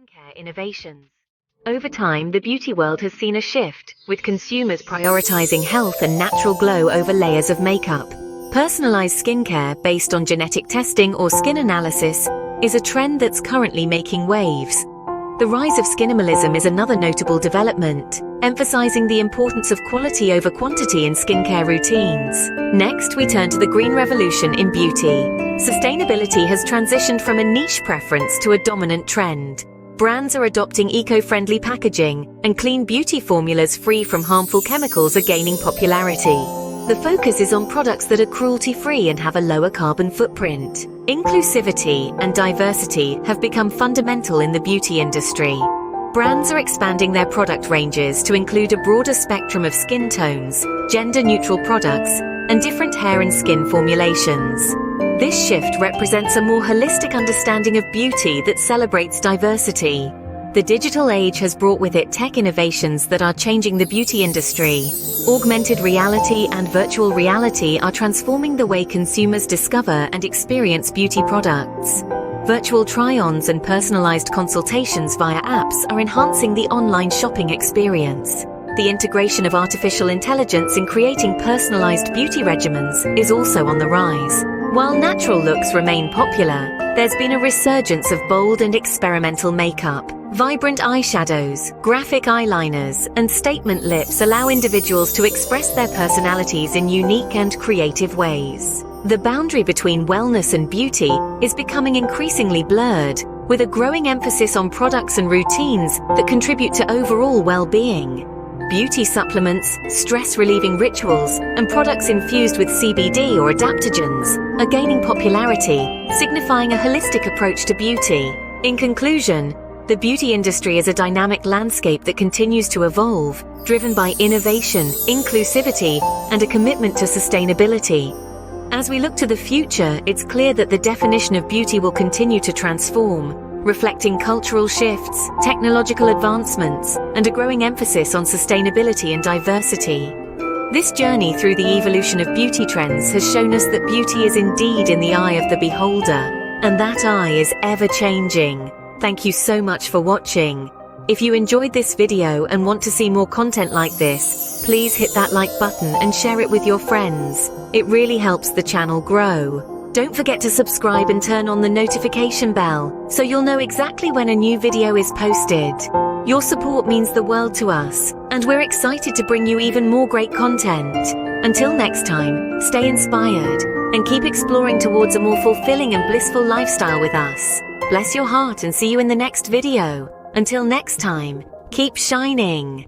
skincare innovations. Over time, the beauty world has seen a shift, with consumers prioritizing health and natural glow over layers of makeup. Personalized skincare based on genetic testing or skin analysis is a trend that's currently making waves. The rise of skinimalism is another notable development, emphasizing the importance of quality over quantity in skincare routines. Next, we turn to the green revolution in beauty. Sustainability has transitioned from a niche preference to a dominant trend. Brands are adopting eco-friendly packaging, and clean beauty formulas free from harmful chemicals are gaining popularity. The focus is on products that are cruelty-free and have a lower carbon footprint. Inclusivity and diversity have become fundamental in the beauty industry. Brands are expanding their product ranges to include a broader spectrum of skin tones, gender-neutral products, and different hair and skin formulations. This shift represents a more holistic understanding of beauty that celebrates diversity. The digital age has brought with it tech innovations that are changing the beauty industry. Augmented reality and virtual reality are transforming the way consumers discover and experience beauty products. Virtual try-ons and personalized consultations via apps are enhancing the online shopping experience. The integration of artificial intelligence in creating personalized beauty regimens is also on the rise. While natural looks remain popular, there's been a resurgence of bold and experimental makeup. Vibrant eyeshadows, graphic eyeliners, and statement lips allow individuals to express their personalities in unique and creative ways. The boundary between wellness and beauty is becoming increasingly blurred, with a growing emphasis on products and routines that contribute to overall well-being. Beauty supplements, stress-relieving rituals, and products infused with CBD or adaptogens are gaining popularity, signifying a holistic approach to beauty. In conclusion, the beauty industry is a dynamic landscape that continues to evolve, driven by innovation, inclusivity, and a commitment to sustainability. As we look to the future, it's clear that the definition of beauty will continue to transform, reflecting cultural shifts, technological advancements, and a growing emphasis on sustainability and diversity. This journey through the evolution of beauty trends has shown us that beauty is indeed in the eye of the beholder, and that eye is ever-changing. Thank you so much for watching. If you enjoyed this video and want to see more content like this, please hit that like button and share it with your friends. It really helps the channel grow. Don't forget to subscribe and turn on the notification bell, so you'll know exactly when a new video is posted. Your support means the world to us, and we're excited to bring you even more great content. Until next time, stay inspired, and keep exploring towards a more fulfilling and blissful lifestyle with us. Bless your heart and see you in the next video. Until next time, keep shining.